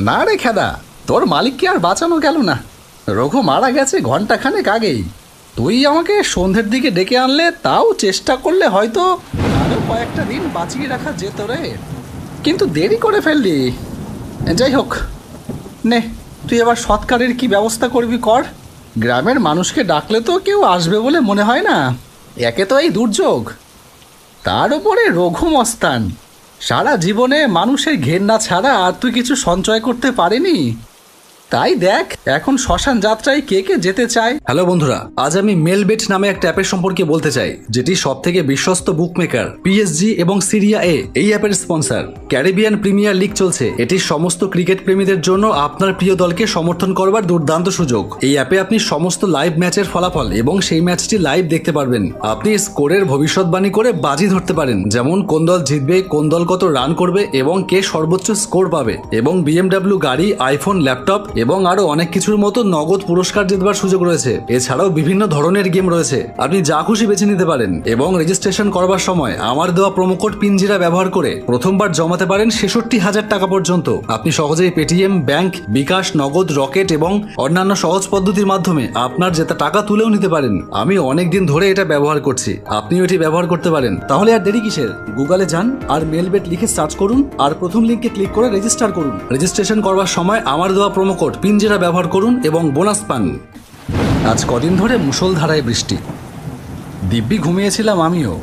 না রে খেদা, তোর মালিককে আর বাঁচানো গেল না। রঘু মারা গেছে ঘন্টাখানেক আগেই। তুই আমাকে সন্ধ্যের দিকে ডেকে আনলে, তাও চেষ্টা করলে হয়তো আরো কয়েকটা দিন বাঁচিয়ে রাখা যেত রে, কিন্তু দেরি করে ফেললি। যাই হোক, নে তুই এবার সৎকারের কি ব্যবস্থা করবি কর। গ্রামের মানুষকে ডাকলে তো কেউ আসবে বলে মনে হয় না। একে তো এই দুর্যোগ, তার উপরে রঘু মস্তান। সারা জীবনে মানুষের ঘেন্না ছাড়া আর তুই কিছু সঞ্চয় করতে পারিনি। তাই দেখ এখন শ্মশান যাত্রায় কে কে যেতে চায়। হ্যালো বন্ধুরা, আজ আমি মেলবেট নামে একটা অ্যাপের সম্পর্কে বলতে চাই, যেটি সব থেকে বিশ্বস্ত বুকমেকার পিএসজি এবং সিরিয়া এ এই অ্যাপের স্পন্সর। ক্যারিবিয়ান প্রিমিয়ার লিগ চলছে। এটি সমস্ত ক্রিকেট প্রেমীদের জন্য আপনার প্রিয় দলকে সমর্থন করবার দুর্দান্ত সুযোগ। এই অ্যাপে আপনি সমস্ত লাইভ ম্যাচের ফলাফল এবং সেই ম্যাচটি লাইভ দেখতে পারবেন। আপনি স্কোরের ভবিষ্যৎবাণী করে বাজি ধরতে পারেন, যেমন কোন দল জিতবে, কোন দল কত রান করবে এবং কে সর্বোচ্চ স্কোর পাবে, এবং বিএমডব্লিউ গাড়ি, আইফোন, ল্যাপটপ এবং আরো অনেক কিছুর মতো নগদ পুরস্কার জিতবার সুযোগ রয়েছে। এছাড়াও বিভিন্ন ধরনের গেম রয়েছে, আপনি যা খুশি বেছে নিতে পারেন। এবং রেজিস্ট্রেশন করবার সময় আমার দেওয়া প্রোমোকোড পিনজিরা ব্যবহার করে প্রথমবার জমাতে পারেন ৬৬,০০০ টাকা পর্যন্ত। আপনি সহজেই পেটিএম, ব্যাংক, বিকাশ, নগদ, রকেট এবং অন্যান্য সহজ পদ্ধতির মাধ্যমে আপনার জেতা টাকা তুলেও নিতে পারেন। আমি অনেকদিন ধরে এটা ব্যবহার করছি, আপনিও এটি ব্যবহার করতে পারেন। তাহলে আর দেরি কিসের? গুগলে যান আর মেলবেট লিখে সার্চ করুন আর প্রথম লিঙ্কে ক্লিক করে রেজিস্টার করুন। রেজিস্ট্রেশন করবার সময় আমার দেওয়া প্রোমোকোড পিনজিরা ব্যবহার করুন এবং বোনাস পান। আজ কদিন ধরে মুষলধারায় বৃষ্টি। দিব্যি ঘুমিয়েছিলাম আমিও,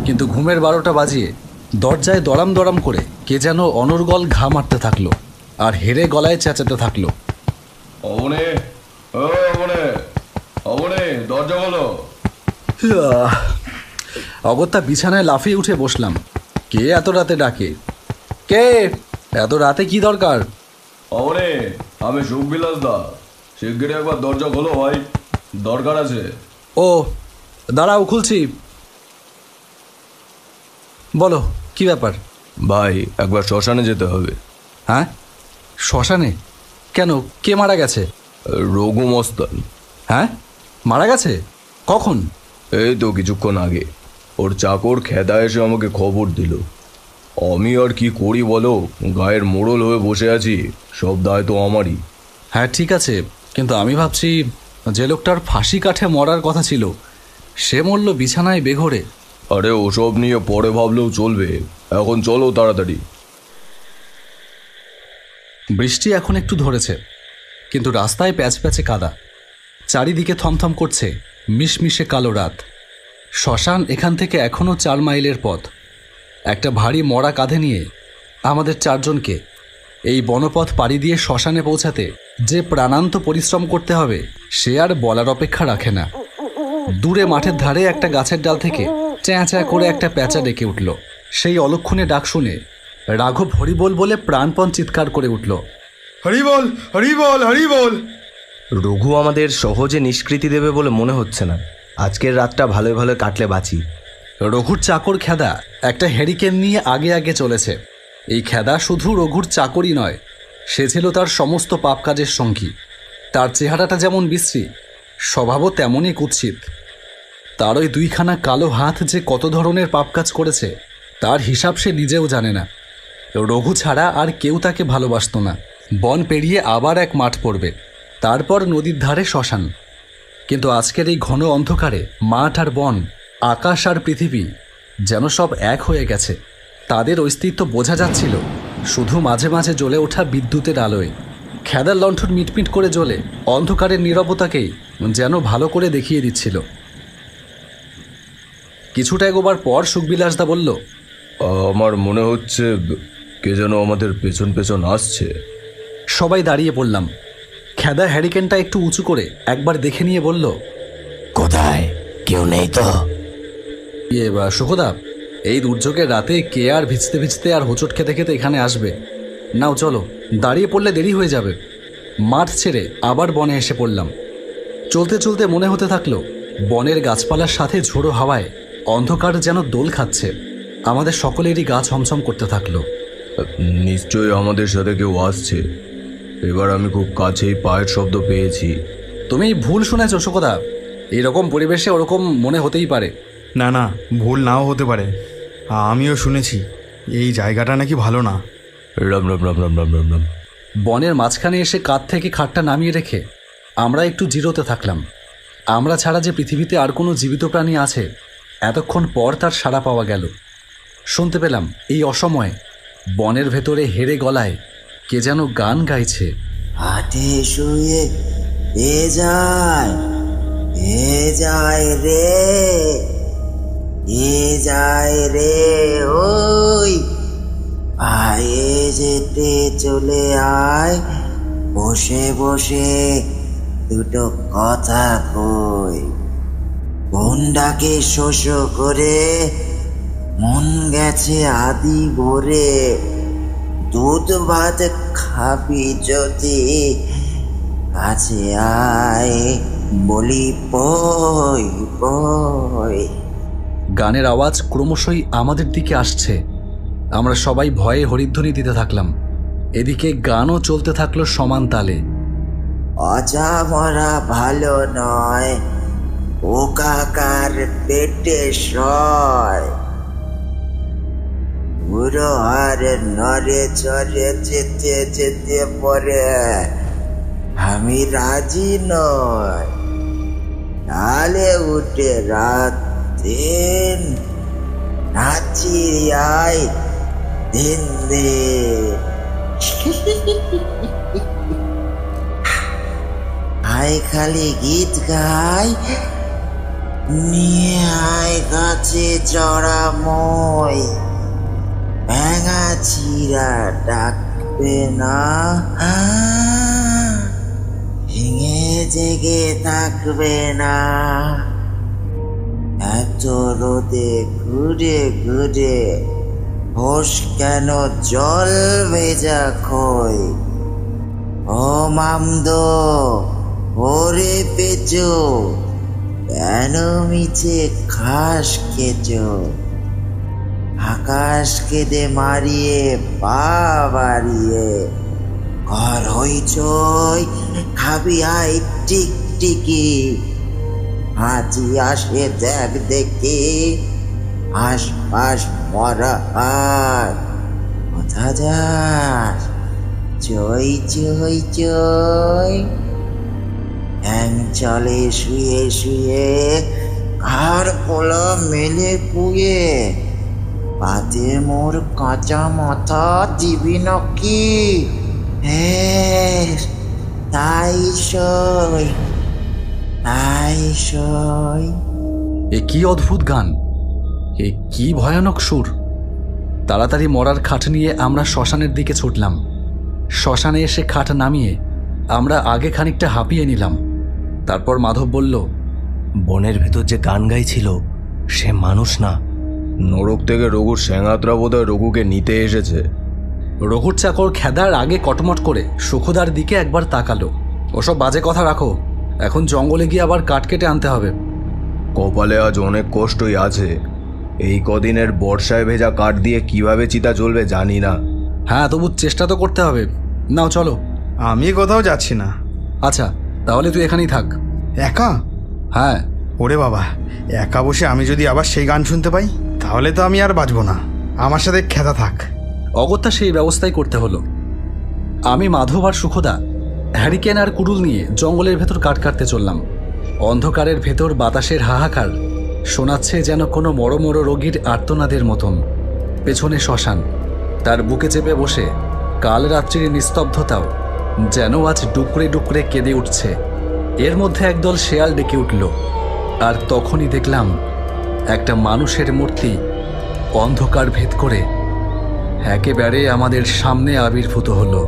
কিন্তু ঘুমের ১২টা বাজিয়ে দরজায় দরাম দরাম করে কে যেন অনর্গল ঘা মারতে থাকলো আর হেরে গলায় চেঁচাতে থাকলো, অবনে, অবনে, অবনে, দরজা বলো। অগত্যা বিছানায় লাফিয়ে উঠে বসলাম। কে এত রাতে ডাকে? কে? এত রাতে কি দরকার? অবনে, আমি সুখবিলাস দা। শিগগিরই একবার দরজা খোলো ভাই, দরকার আছে। ও দাঁড়াও, খুলছি। বলো কি ব্যাপার? ভাই একবার শ্মশানে যেতে হবে। হ্যাঁ, শ্মশানে? কেন, কে মারা গেছে? রঘু মস্তান। হ্যাঁ, মারা গেছে? কখন? এই তো কিছুক্ষণ আগে। ওর চাকর খেদা এসে আমাকে খবর দিল। আমি আর কি করি বলো, গায়ের মোড়ল হয়ে বসে আছি, সব দায় তো আমারই। হ্যাঁ ঠিক আছে, কিন্তু আমি ভাবছি যে লোকটার ফাঁসি কাঠে মরার কথা ছিল সে মরল বিছানায় বেঘরে। আরে ওসব নিয়ে পরে ভাবলেও চলবে, এখন চলো তাড়াতাড়ি। বৃষ্টি এখন একটু ধরেছে, কিন্তু রাস্তায় প্যাচ প্যাচে কাদা, চারিদিকে থমথম করছে মিশমিশে কালো রাত। শ্মশান এখান থেকে এখনও ৪ মাইলের পথ। একটা ভারী মরা কাঁধে নিয়ে আমাদের ৪ জনকে এই বনপথ পাড়ি দিয়ে শ্মশানে পৌঁছাতে যে প্রাণান্ত পরিশ্রম করতে হবে সে আর বলার অপেক্ষা রাখে না। দূরে মাঠের ধারে একটা গাছের ডাল থেকে চ্যাঁ চ্যাঁ করে একটা প্যাঁচা ডেকে উঠল। সেই অলক্ষণে ডাক শুনে রাঘব হরিবোল বলে প্রাণপণ চিৎকার করে উঠল, হরিবোল, হরিবোল, হরিবোল। রঘু আমাদের সহজে নিষ্কৃতি দেবে বলে মনে হচ্ছে না। আজকের রাতটা ভালোই ভালো কাটলে বাঁচি। রঘুর চাকর খেদা একটা হ্যারিকেন নিয়ে আগে আগে চলেছে। এই খেদা শুধু রঘুর চাকরই নয়, সে ছিল তার সমস্ত পাপ কাজের সঙ্গী। তার চেহারাটা যেমন বিশ্রী, স্বভাবও তেমনই কুৎসিত। তার ওই 2খানা কালো হাত যে কত ধরনের পাপ কাজ করেছে তার হিসাব সে নিজেও জানে না। রঘু ছাড়া আর কেউ তাকে ভালোবাসত না। বন পেরিয়ে আবার এক মাঠ পড়বে, তারপর নদীর ধারে শ্মশান। কিন্তু আজকের এই ঘন অন্ধকারে মাঠ আর বন, আকাশ আর পৃথিবী যেন সব এক হয়ে গেছে। তাদের অস্তিত্ব বোঝা যাচ্ছিল শুধু মাঝে মাঝে জ্বলে ওঠা বিদ্যুতের আলোয়। খেদার লণ্ঠন মিটমিট করে জ্বলে অন্ধকারের নীরবতাকেই যেন ভালো করে দেখিয়ে দিচ্ছিল। কিছুটা এগোবার পর সুখবিলাসদা বলল, আমার মনে হচ্ছে কে যেন আমাদের পেছন পেছন আসছে। সবাই দাঁড়িয়ে পড়লাম। খেদা হ্যারিকেনটা একটু উঁচু করে একবার দেখে নিয়ে বলল, কোথায়? কেউ নেই তো? সুখদা, এই দুর্যোগের রাতে কে আর ভিজতে ভিজতে আর হোঁচট খেতে খেতে এখানে আসবে? নাও চলো, দাঁড়িয়ে পড়লে দেরি হয়ে যাবে। মাঠ ছেড়ে আবার বনে এসে পড়লাম। চলতে চলতে মনে হতে থাকলো বনের গাছপালার সাথে ঝোড়ো হাওয়ায় অন্ধকার যেন দোল খাচ্ছে। আমাদের সকলেরই গা ছমছম করতে থাকলো। নিশ্চয়ই আমাদের সাথে কেউ আসছে। এবার আমি খুব কাছেই পায়ের শব্দ পেয়েছি। তুমি ভুল শুনেছ সুখদা, এইরকম পরিবেশে ওরকম মনে হতেই পারে। না না, ভুল নাও হতে পারে। আমিও শুনেছি এই জায়গাটা নাকি ভালো না। রাম রাম রাম রাম রাম রাম রাম। বনের মাঝখানে এসে কাঁধ থেকে খাটটা নামিয়ে রেখে আমরা একটু জিরোতে থাকলাম। আমরা ছাড়া যে পৃথিবীতে আর কোনো জীবিত প্রাণী আছে এতক্ষণ পর তার সাড়া পাওয়া গেল। শুনতে পেলাম এই অসময়ে বনের ভেতরে হেরে গলায় কে যেন গান গাইছে। হাটে শুয়ে এ যায় রে ওই আয়ে যেতে চলে আয়, বসে বসে দুটো কথা কই। বনটাকে শোষ করে মন গেছে আদি ভরে, দুধ ভাত খাবি যদি কাছে আয়, বলি পই পই। গানের আওয়াজ ক্রমশই আমাদের দিকে আসছে। আমরা সবাই ভয়ে হরিধ্বনি দিতে থাকলাম। এদিকে গানও চলতে থাকলো সমান তালে। অজা মরা ভালো নয়, ও কাকার পেটে সয়, বুড়ো আর নরে চরে যেতে যেতে পরে আমি রাজি নয়, তালে উঠে রাত দিন নাচি আয় দিন দিন। আয় খালি গীত গাই, নিয়ে আয় গাছে চড়া মই, ভেঙা চিরা ডাকবে না, ভেঙে জেগে থাকবে না। এত রোদে ঘুরে ঘুরে হোস কেন জল ভেজা খই, ও মামদো ওরে পেচো কেন মিছে খাস কেচো, আকাশ কেঁদে মারিয়ে পা বাড়িয়ে ঘর হইচই খাবি আয় টিকটিকি, হাঁচি আসে দেখ দেখি আশপাশ মরা আর কোথা যাস চই চই চই। হ্যাং চলে শুয়ে শুয়ে আর পোলা মেলে পুয়ে, পাতে মোর কাঁচা মাথা দিবি নাকি, তাই সই তাই সই। এ কি অদ্ভুত গান, এ কি ভয়ানক সুর। তাড়াতাড়ি মরার খাট নিয়ে আমরা শ্মশানের দিকে ছুটলাম। শ্মশানে এসে খাট নামিয়ে আমরা আগে খানিকটা হাঁপিয়ে নিলাম। তারপর মাধব বলল, বনের ভেতর যে গান গাইছিল সে মানুষ না। নরক থেকে রঘুর স্যাঙাতরা বোধহয় রঘুকে নিতে এসেছে। রঘুর চাকর খেদার আগে কটমট করে সুখদার দিকে একবার তাকালো। ওসব বাজে কথা রাখো, এখন জঙ্গলে গিয়ে আবার কাঠ কেটে আনতে হবে। কপালে আজ অনেক কষ্টই আছে। এই কদিনের বর্ষায় ভেজা কাঠ দিয়ে কিভাবে চিতা চলবে জানি না। হ্যাঁ, তবু চেষ্টা তো করতে হবে। নাও চলো। আমি কোথাও যাচ্ছি না। আচ্ছা, তাহলে তুই এখানেই থাক। একা? হ্যাঁ। ওরে বাবা, একা বসে আমি যদি আবার সেই গান শুনতে পাই তাহলে তো আমি আর বাঁচব না। আমার সাথে খেদা থাক। অগত্যা সেই ব্যবস্থাই করতে হলো। আমি, মাধব আর সুখদা হ্যারিকেন আর কুড়ুল নিয়ে জঙ্গলের ভেতর কাঠ কাটতে চললাম। অন্ধকারের ভেতর বাতাসের হাহাকার শোনাচ্ছে যেন কোনো মরো মরো রোগীর আর্তনাদের মতন। পেছনে শ্মশান, তার বুকে চেপে বসে কাল রাত্রির নিস্তব্ধতাও যেন আজ ডুকরে ডুকরে কেঁদে উঠছে। এর মধ্যে একদল শেয়াল ডেকে উঠল, আর তখনই দেখলাম একটা মানুষের মূর্তি অন্ধকার ভেদ করে একেবারে আমাদের সামনে আবির্ভূত হলো।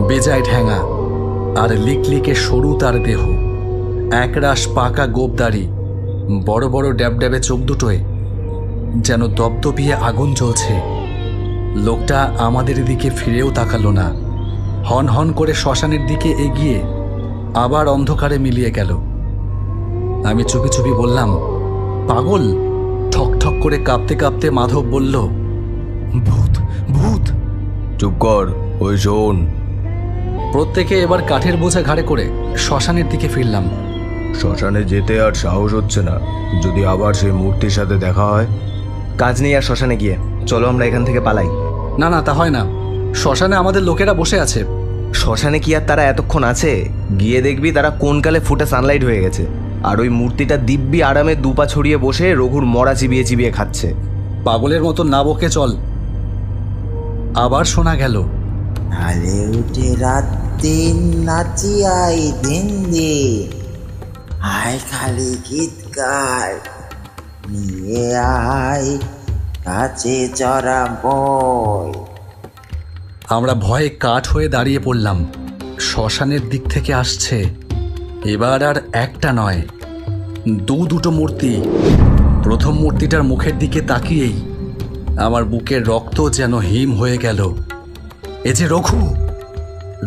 বেজায় ঠ্যাঙা আর লিকলিকে সরু তার দেহ, একরাশ পাকা গোপদাড়ি, বড় বড় ড্যাবড্যাবে চোখ দুটোয় যেন দপদপিয়ে আগুন জ্বলছে। লোকটা আমাদের দিকে ফিরেও তাকালো না। হন হন করে শ্মশানের দিকে এগিয়ে আবার অন্ধকারে মিলিয়ে গেল। আমি চুপি চুপি বললাম, পাগল? ঠক ঠক করে কাঁপতে কাঁপতে মাধব বলল, ভূত ভূত। চুপ কর, ওই শোন। প্রত্যেকে এবার কাঠের বোঝা ঘাড়ে করে শ্মশানের দিকে ফিরলাম। শ্মশানে যেতে আর সাহস হচ্ছে না, যদি আবার সেই মূর্তির সাথে দেখা হয়। কাজ নেই আর শ্মশানে গিয়ে, চলো আমরা এখান থেকে পালাই। না না, তা হয় না। শ্মশানে আমাদের লোকেরা বসে আছে, শ্মশানে কি আর তারা এতক্ষণ আছে? গিয়ে দেখবি তারা কোন কালে ফুটে সানলাইট হয়ে গেছে, আর ওই মূর্তিটা দিব্যি আরামে দুপা ছড়িয়ে বসে রঘুর মরা চিবিয়ে চিবিয়ে খাচ্ছে। পাগলের মতো না বকে চল। আবার শোনা গেল, আলে উঠে রাত দিন নাচি আই দিন দিন, আয় খালি গীত গায়, নিয়ে আয় কাছে চড়া বই। আমরা ভয়ে কাঠ হয়ে দাঁড়িয়ে পড়লাম। শ্মশানের দিক থেকে আসছে। এবার আর একটা নয়, দুটো মূর্তি। প্রথম মূর্তিটার মুখের দিকে তাকিয়েই আমার বুকের রক্ত যেন হিম হয়ে গেল। এ যে রঘু,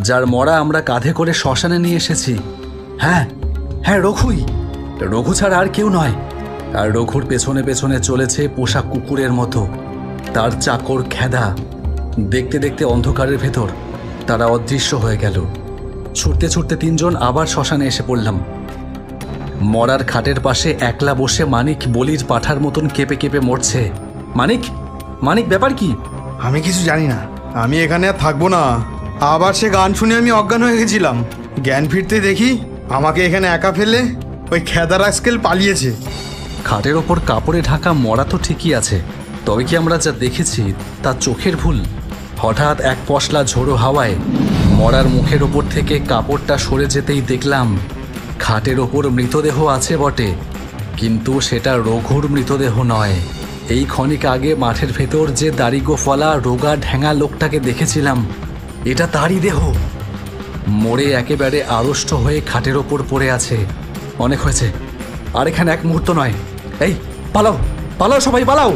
যার মরা আমরা কাঁধে করে শ্মশানে নিয়ে এসেছি। হ্যাঁ হ্যাঁ, রঘুই। রঘু ছাড়া আর কেউ নয়। আর রঘুর পেছনে পেছনে চলেছে পোষা কুকুরের মতো তার চাকর খেদা। দেখতে দেখতে অন্ধকারের ভেতর তারা অদৃশ্য হয়ে গেল। ছুটতে ছুটতে তিনজন আবার শ্মশানে এসে পড়লাম। মরার খাটের পাশে একলা বসে মানিক বলির পাঠার মতন কেঁপে কেঁপে মরছে। মানিক, মানিক, ব্যাপার কি? আমি কিছু জানি না, আমি এখানে আর থাকবো না। আবার সে গান শুনে আমি অজ্ঞান হয়ে গেছিলাম। জ্ঞান ফিরতে দেখি আমাকে এখানে একা ফেলে ওই খেদার আজকেল পালিয়েছে। খাটের ওপর কাপড়ে ঢাকা মরা তো ঠিকই আছে, তবে কি আমরা যা দেখেছি তা চোখের ভুল? হঠাৎ এক পশলা ঝোড়ো হাওয়ায় মরার মুখের ওপর থেকে কাপড়টা সরে যেতেই দেখলাম খাটের ওপর মৃতদেহ আছে বটে, কিন্তু সেটা রঘুর মৃতদেহ নয়। এই ক্ষণিক আগে মাঠের ভেতর যে দাড়িগোফলা রোগা ঢ্যাঙা লোকটাকে দেখেছিলাম, এটা তারই দেহ। মরে একেবারে আড়ষ্ট হয়ে খাটের ওপর পড়ে আছে। অনেক হয়েছে, আর এখানে এক মুহূর্ত নয়। এই পালাও, পালাও, সবাই পালাও।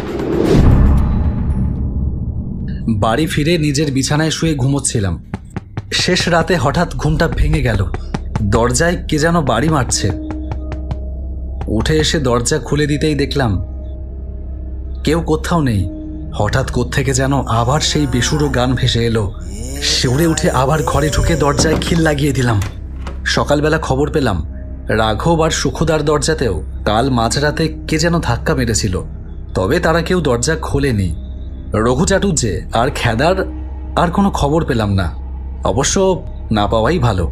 বাড়ি ফিরে নিজের বিছানায় শুয়ে ঘুমোচ্ছিলাম। শেষ রাতে হঠাৎ ঘুমটা ভেঙে গেল। দরজায় কে যেন বাড়ি মারছে। উঠে এসে দরজা খুলে দিতেই দেখলাম কেউ কোথাও নেই। হঠাৎ কোত্থেকে যেন আবার সেই বেসুরো গান ভেসে এলো। শিউরে উঠে আবার ঘরে ঢুকে দরজায় খিল লাগিয়ে দিলাম। সকালবেলা খবর পেলাম রাঘব আর সুখদার দরজাতেও কাল মাঝরাতে কে যেন ধাক্কা মেরেছিল, তবে তারা কেউ দরজা খোলেনি। রঘু চাটুজ্জে আর খেদার আর কোনো খবর পেলাম না। অবশ্য না পাওয়াই ভালো।